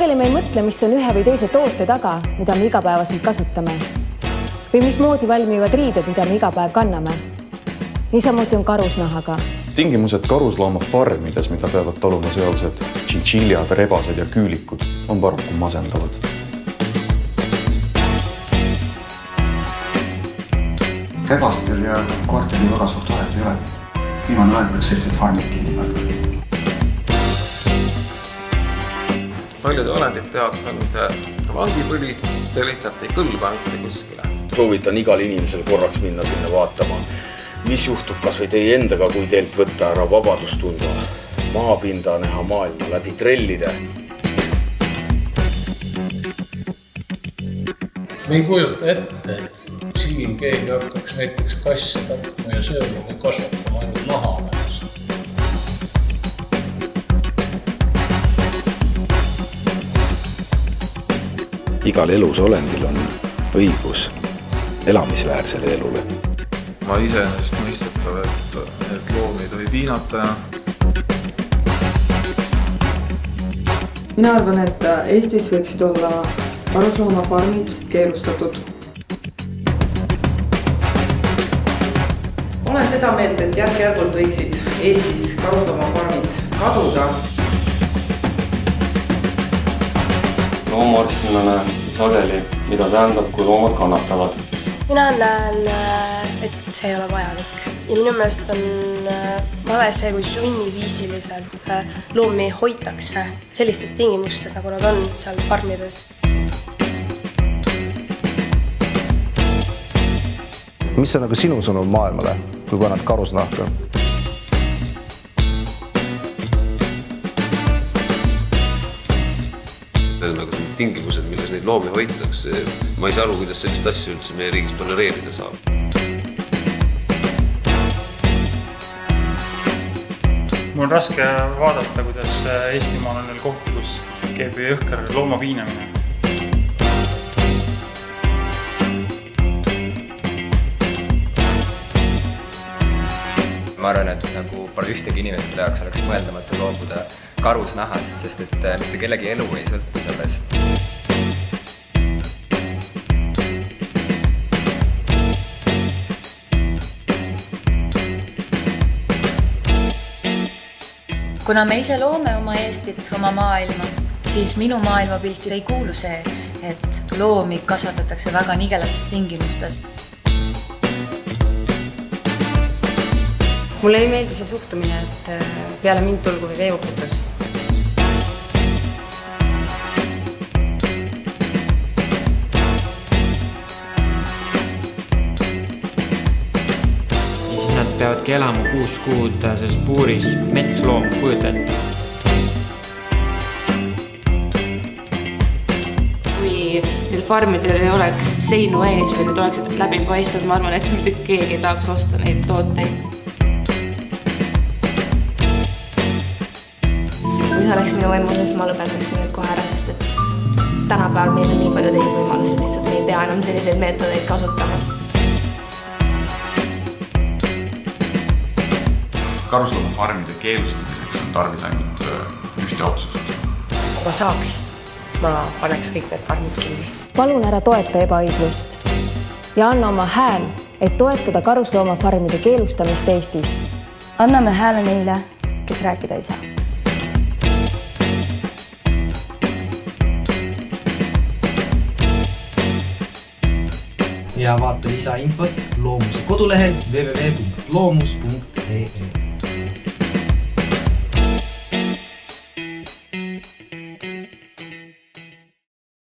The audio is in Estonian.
sageli me ei mõtle, mis on ühe või teise toote taga, mida me igapäevaselt kasutame. Või mismoodi valmivad riided, mida me iga päev kanname. Niisamuti on karusnahaga. Tingimused karuslooma farmides, mida peavad taluma sealsed tšintšiljad, rebased ja küülikud, on paraku masendavad. Rebastel ja koertel väga suht vahet ei ole. Viimane aeg võiks sellised farmid kinni panna. Paljude olendite jaoks on see vangipõli, see lihtsalt ei kõlba mitte kuskile. Soovitan igal inimesel korraks minna sinna vaatama, mis juhtub kas või teie endaga, kui teilt võtta ära vabadust tunda, maapinda näha maailma läbi trellide. Me ei kujuta ette, et siin keegi hakkaks näiteks kasse tapma ja sööma või kasvatama ainult nahamehest. Igal elus olendil on õigus elamisväärsele elule. Ma iseenesest mõistetav, et loomi ei tohi piinata. Mina arvan, et Eestis võiksid olla karusloomafarmid keelustatud. Olen seda meelt, et järk-järgult võiksid Eestis karusloomafarmid kaduda. Loomaarstuna näen sageli, mida tähendab, kui loomad kannatavad. Mina näen, et see ei ole vajalik. Ja minu meelest on vale see, kui sunniviisiliselt loomi hoitakse sellistes tingimustes, nagu nad on seal farmides. Mis on nagu sinu sõnum maailmale, kui paned karusnahka? Tingimused, milles neid loomi hoitakse. Ma ei saa aru, kuidas sellist asja üldse meie riigis tolereerida saab. Mul on raske vaadata, kuidas Eestimaal on neil kohti, kus käib jõhker looma piinamine. Ma arvan, et nagu pole ühtegi inimeste jaoks oleks mõeldamatu loobuda karusnahast, sest et mitte kellegi elu ei sõltu sellest. Kuna me ise loome oma Eestit, oma maailma, siis minu maailmapilti ei kuulu see, et loomi kasvatatakse väga nigelates tingimustes. Mulle ei meeldi see suhtumine, et peale mind tulgu või veeuputus. Ja siis nad peavadki elama 6 kuud selles puuris metsloom kujutad. Kui neil farmidel ei oleks seinu ees või need oleksid läbipaistvad, ma arvan, et mitte keegi ei tahaks osta neid tooteid. Kui see oleks minu võimuses, ma lõpetaksin need kohe ära, sest et tänapäeval meil on nii palju teisi võimalusi, lihtsalt me ei pea enam selliseid meetodeid kasutama. Karusloomafarmide keelustamiseks on tarvis ainult ühte otsust. Kui ma saaks, ma paneks kõik need farmid kinni. Palun ära toeta ebaõiglust ja anna oma hääl, et toetada karusloomafarmide keelustamist Eestis. Anname hääle neile, kes rääkida ei saa. Ja vaata lisainfot Loomuse kodulehelt www.loomus.ee.